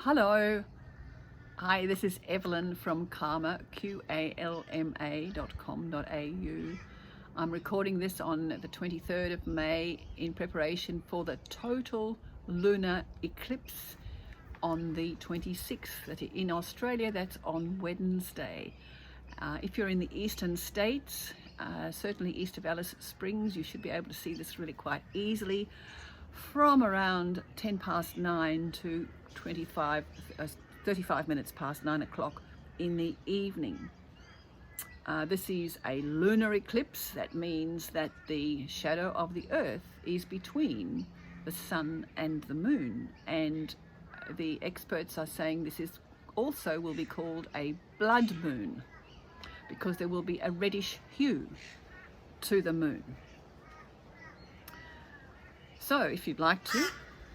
Hello. Hi, this is Evelyn from Karma, QALMA.com.au. I'm recording this on the 23rd of May in preparation for the total lunar eclipse on the 26th. In Australia, that's on Wednesday. If you're in the eastern states, certainly east of Alice Springs, you should be able to see this really quite easily from around 9 to 35 minutes past 9 o'clock in the evening. This is a lunar eclipse. That means that the shadow of the earth is between the sun and the moon, and the experts are saying this is also will be called a blood moon because there will be a reddish hue to the moon. So if you'd like to,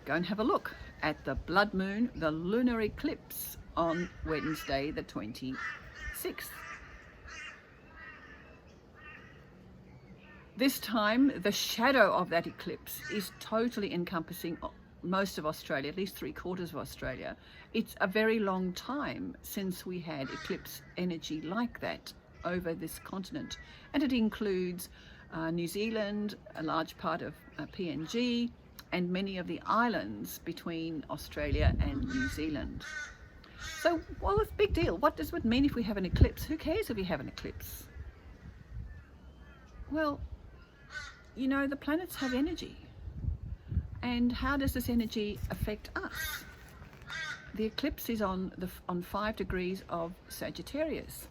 go and have a look at the blood moon, the lunar eclipse on Wednesday the 26th. This time the shadow of that eclipse is totally encompassing most of Australia, at least 3/4 of Australia. It's a very long time since we had eclipse energy like that over this continent, and it includes New Zealand, a large part of PNG, and many of the islands between Australia and New Zealand. So, well, it's a big deal. What does it mean if we have an eclipse? Who cares if we have an eclipse? Well, you know, the planets have energy. And how does this energy affect us? The eclipse is on 5 degrees of Sagittarius.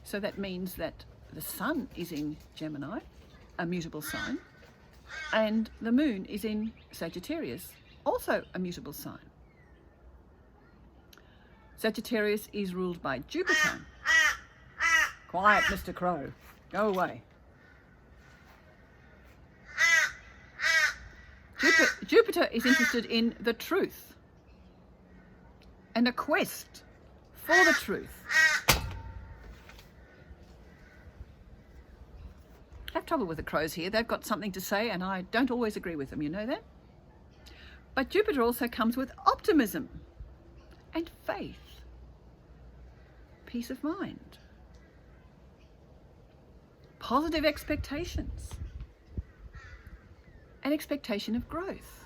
So that means that the sun is in Gemini, a mutable sign, and the moon is in Sagittarius, also a mutable sign. Sagittarius is ruled by Jupiter. Quiet, Mr. Crow. Go away. Jupiter is interested in the truth and a quest for the truth. I have trouble with the crows here. They've got something to say and I don't always agree with them, you know that? But Jupiter also comes with optimism and faith, peace of mind, positive expectations, an expectation of growth.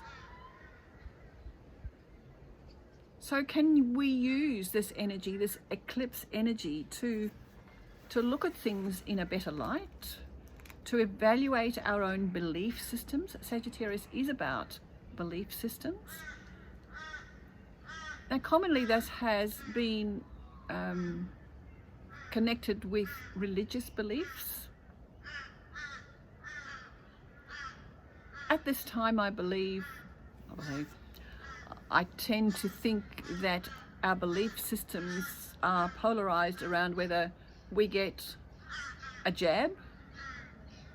So can we use this energy, this eclipse energy, to look at things in a better light, to evaluate our own belief systems? Sagittarius is about belief systems. Now, commonly this has been connected with religious beliefs. At this time, I tend to think that our belief systems are polarized around whether we get a jab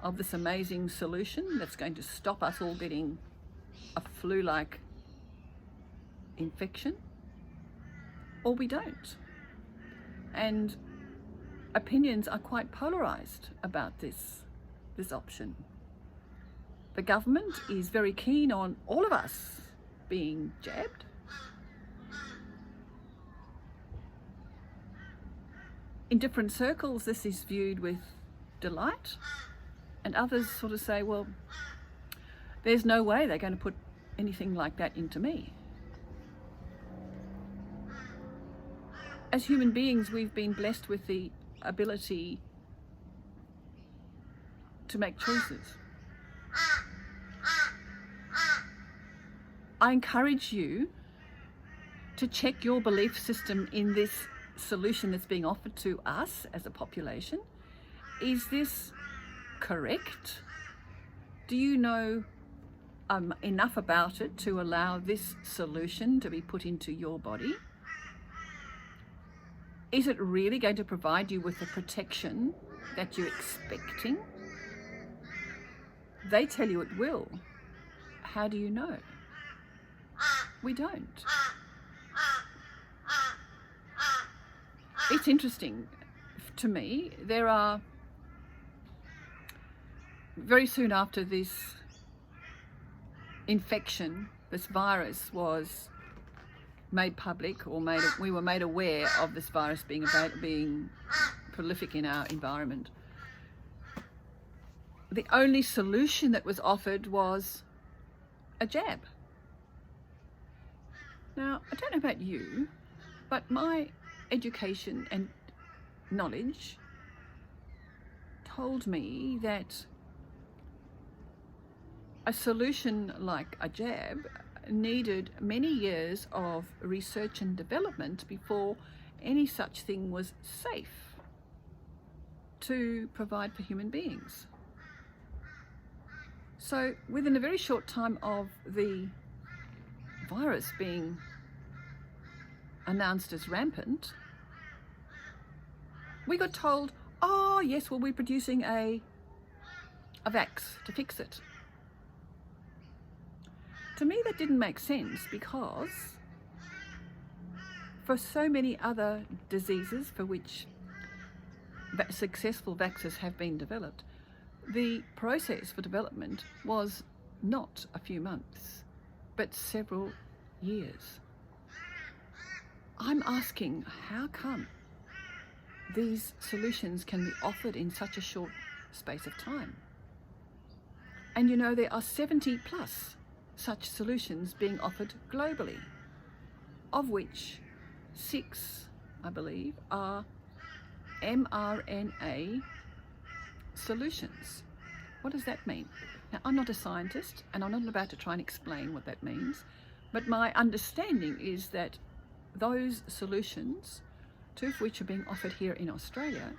of this amazing solution that's going to stop us all getting a flu-like infection, or we don't. And opinions are quite polarized about this option. The government is very keen on all of us being jabbed. In different circles, this is viewed with delight, and others sort of say, well, there's no way they're going to put anything like that into me. As human beings, we've been blessed with the ability to make choices. I encourage you to check your belief system in this solution that's being offered to us as a population. Is this correct? Do you know enough about it to allow this solution to be put into your body? Is it really going to provide you with the protection that you're expecting? They tell you it will. How do you know? We don't. It's interesting to me. There are, very soon after this infection, this virus was made public, or we were made aware of this virus being prolific in our environment, the only solution that was offered was a jab. Now, I don't know about you, but my education and knowledge told me that a solution like a jab needed many years of research and development before any such thing was safe to provide for human beings. So within a very short time of the virus being announced as rampant, we got told, oh yes, well, we're producing a vax to fix it. To me, that didn't make sense, because for so many other diseases for which successful vaccines have been developed, the process for development was not a few months, but several years. I'm asking, how come these solutions can be offered in such a short space of time? And you know, there are 70 plus such solutions being offered globally, of which 6, I believe, are mRNA solutions. What does that mean? Now, I'm not a scientist, and I'm not about to try and explain what that means, but my understanding is that those solutions, 2 of which are being offered here in Australia,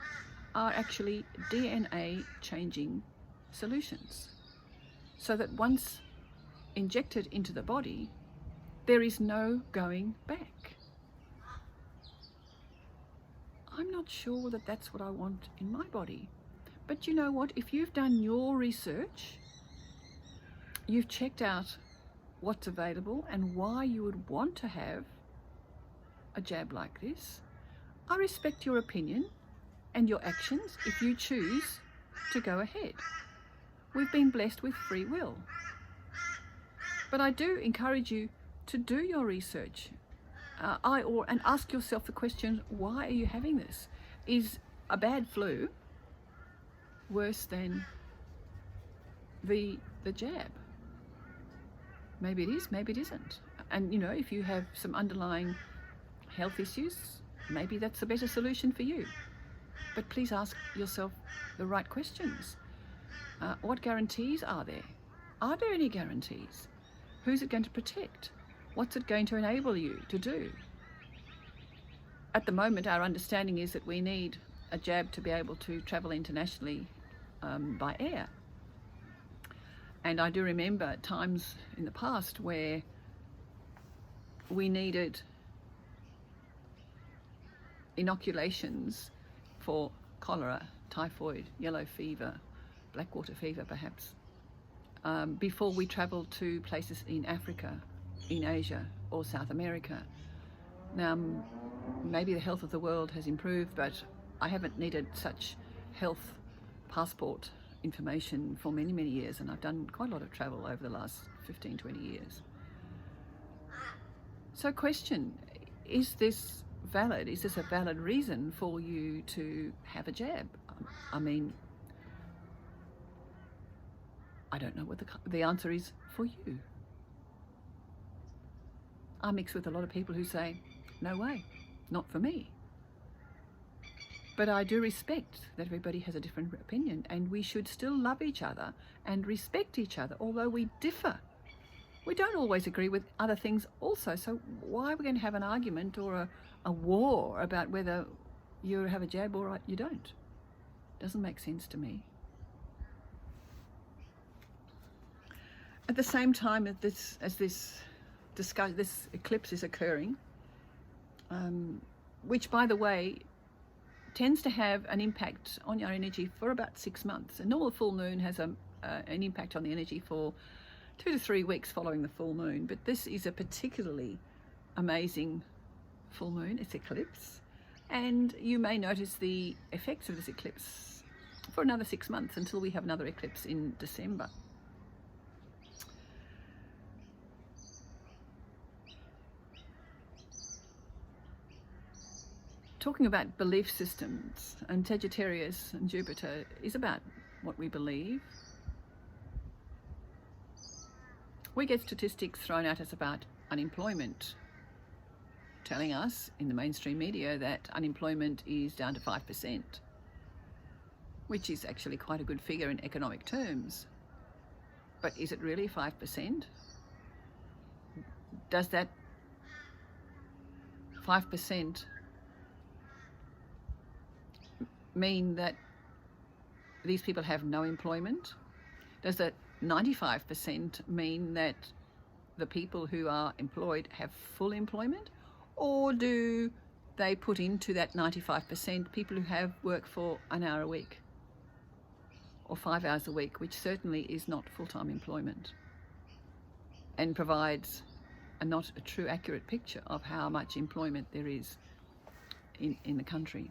are actually DNA changing solutions, so that once injected into the body, there is no going back. I'm not sure that that's what I want in my body. But you know what? If you've done your research, you've checked out what's available and why you would want to have a jab like this, I respect your opinion and your actions if you choose to go ahead. We've been blessed with free will. But I do encourage you to do your research and ask yourself the question, why are you having this? Is a bad flu worse than the jab? Maybe it is, maybe it isn't. And you know, if you have some underlying health issues, maybe that's a better solution for you. But please ask yourself the right questions. What guarantees are there? Are there any guarantees? Who's it going to protect? What's it going to enable you to do? At the moment, our understanding is that we need a jab to be able to travel internationally by air. And I do remember times in the past where we needed inoculations for cholera, typhoid, yellow fever, blackwater fever perhaps, before we travelled to places in Africa, in Asia or South America. Now, maybe the health of the world has improved, but I haven't needed such health passport information for many, many years, and I've done quite a lot of travel over the last 15, 20 years. So question, is this valid? Is this a valid reason for you to have a jab? I mean, I don't know what the answer is for you. I mix with a lot of people who say, no way, not for me. But I do respect that everybody has a different opinion, and we should still love each other and respect each other, although we differ. We don't always agree with other things also, so why are we going to have an argument or a war about whether you have a jab or you don't? Doesn't make sense to me. At the same time as this eclipse is occurring, which, by the way, tends to have an impact on your energy for about 6 months. A normal full moon has an impact on the energy for 2 to 3 weeks following the full moon, but this is a particularly amazing full moon. It's eclipse, and you may notice the effects of this eclipse for another 6 months until we have another eclipse in December. talking about belief systems, and Sagittarius and Jupiter is about what we believe. We get statistics thrown at us about unemployment, telling us in the mainstream media that unemployment is down to 5%, which is actually quite a good figure in economic terms. But is it really 5%? Does that 5% mean that these people have no employment? Does that 95% mean that the people who are employed have full employment? Or do they put into that 95% people who have work for an hour a week or 5 hours a week, which certainly is not full-time employment and provides not a true accurate picture of how much employment there is in the country.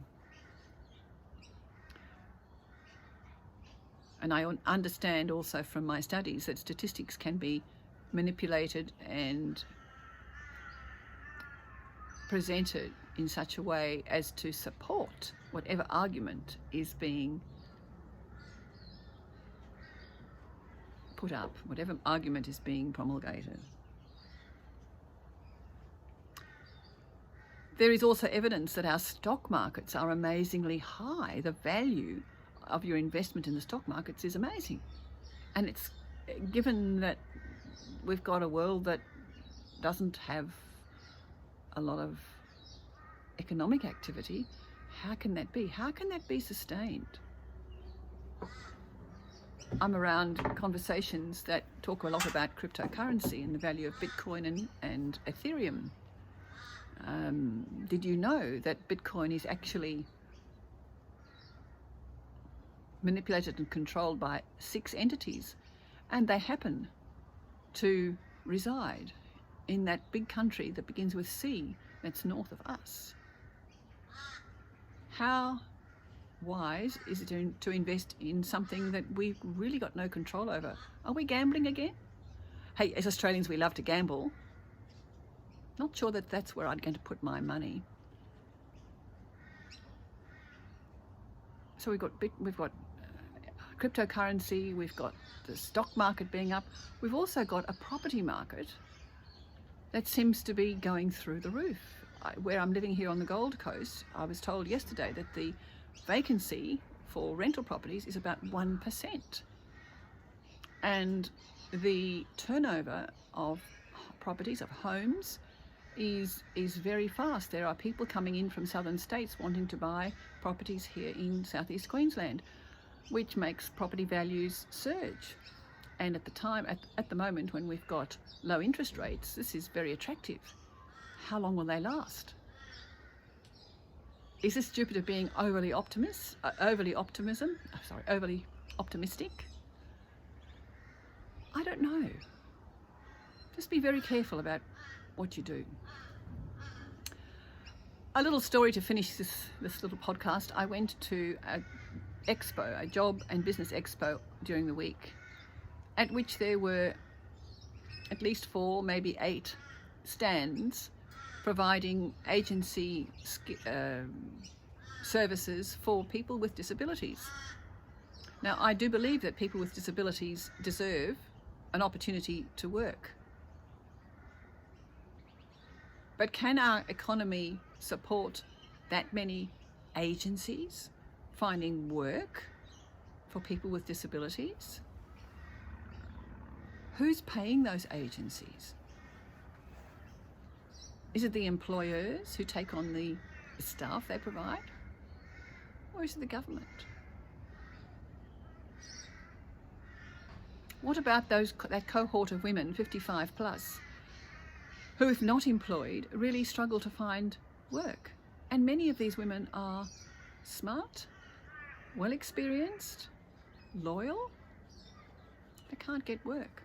And I understand also from my studies that statistics can be manipulated and presented in such a way as to support whatever argument is being put up, whatever argument is being promulgated. There is also evidence that our stock markets are amazingly high. The value of your investment in the stock markets is amazing. And it's given that we've got a world that doesn't have a lot of economic activity, how can that be? How can that be sustained? I'm around conversations that talk a lot about cryptocurrency and the value of Bitcoin and Ethereum. Did you know that Bitcoin is actually manipulated and controlled by 6 entities, and they happen to reside in that big country that begins with C, that's north of us? How wise is it to invest in something that we've really got no control over? Are we gambling again? Hey, as Australians, we love to gamble. Not sure that that's where I'm going to put my money. So we've got cryptocurrency, we've got the stock market being up. We've also got a property market that seems to be going through the roof. Where I'm living here on the Gold Coast, I was told yesterday that the vacancy for rental properties is about 1%. And the turnover of properties, of homes, is very fast. There are people coming in from southern states wanting to buy properties here in southeast Queensland, which makes property values surge. And at the moment when we've got low interest rates, this is very attractive. How long will they last? Is this Jupiter being overly optimistic? I don't know. Just be very careful about what you do. A little story to finish this little podcast. I went to a job and business expo during the week, at which there were at least 4, maybe 8 stands providing agency services for people with disabilities. Now, I do believe that people with disabilities deserve an opportunity to work. But can our economy support that many agencies finding work for people with disabilities? Who's paying those agencies? Is it the employers who take on the staff they provide? Or is it the government? What about that cohort of women, 55 plus, who, if not employed, really struggle to find work? And many of these women are smart, well experienced, loyal. They can't get work.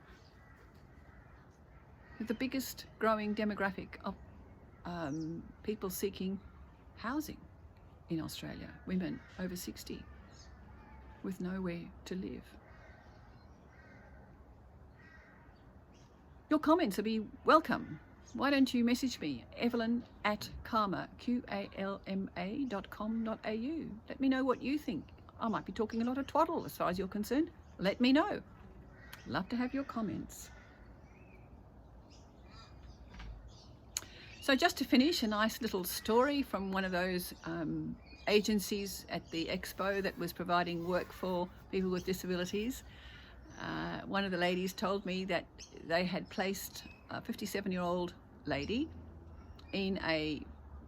The biggest growing demographic of people seeking housing in Australia, women over 60 with nowhere to live. Your comments will be welcome. why don't you message me, evelyn@kalma.com.au. Let me know what you think. I might be talking a lot of twaddle as far as you're concerned. Let me know. Love to have your comments. So just to finish, a nice little story from one of those agencies at the expo that was providing work for people with disabilities. One of the ladies told me that they had placed a 57-year-old lady in a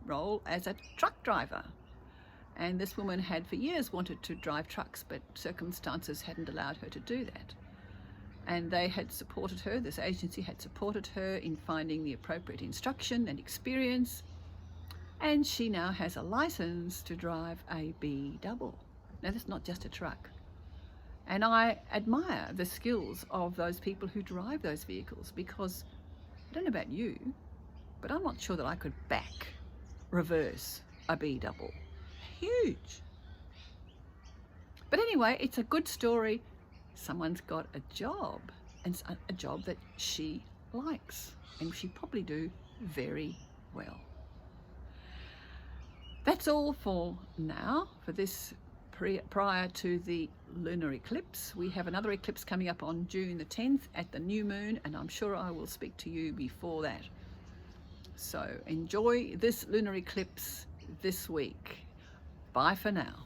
role as a truck driver. And this woman had for years wanted to drive trucks, but circumstances hadn't allowed her to do that. And they had supported her, this agency had supported her in finding the appropriate instruction and experience. And she now has a license to drive a B double. Now that's not just a truck. And I admire the skills of those people who drive those vehicles, because I don't know about you, but I'm not sure that I could back reverse a B double. Huge. But anyway, it's a good story. Someone's got a job, and a job that she likes, and she probably do very well. That's all for now, for this prior to the lunar eclipse. We have another eclipse coming up on June the 10th at the new moon, and I'm sure I will speak to you before that. So enjoy this lunar eclipse this week. Bye for now.